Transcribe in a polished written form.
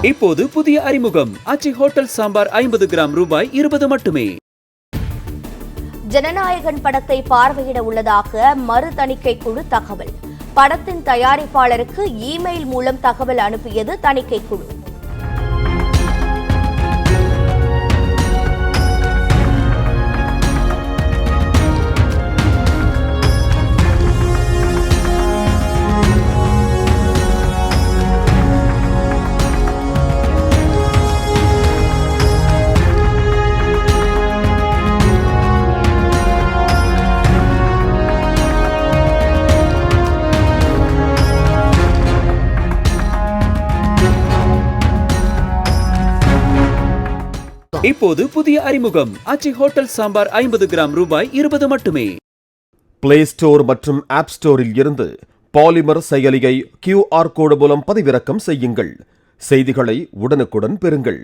இப்போது புதிய அறிமுகம் ஆச்சி ஹோட்டல் சாம்பார் 50 கிராம் ரூபாய் 20 மட்டுமே. ஜனநாயகன் படத்தை பார்வையிட உள்ளதாக மறு தணிக்கை குழு தகவல். படத்தின் தயாரிப்பாளருக்கு இமெயில் மூலம் தகவல் அனுப்பியது தணிக்கை குழு. இப்போது புதிய அறிமுகம் ஆச்சி ஹோட்டல் சாம்பார் 50 கிராம் ரூபாய் 20 மட்டுமே. பிளே ஸ்டோர் மற்றும் ஆப் ஸ்டோரில் இருந்து பாலிமர் செயலியை QR கோடு மூலம் பதிவிறக்கம் செய்யுங்கள். செய்திகளை உடனுக்குடன் பெறுங்கள்.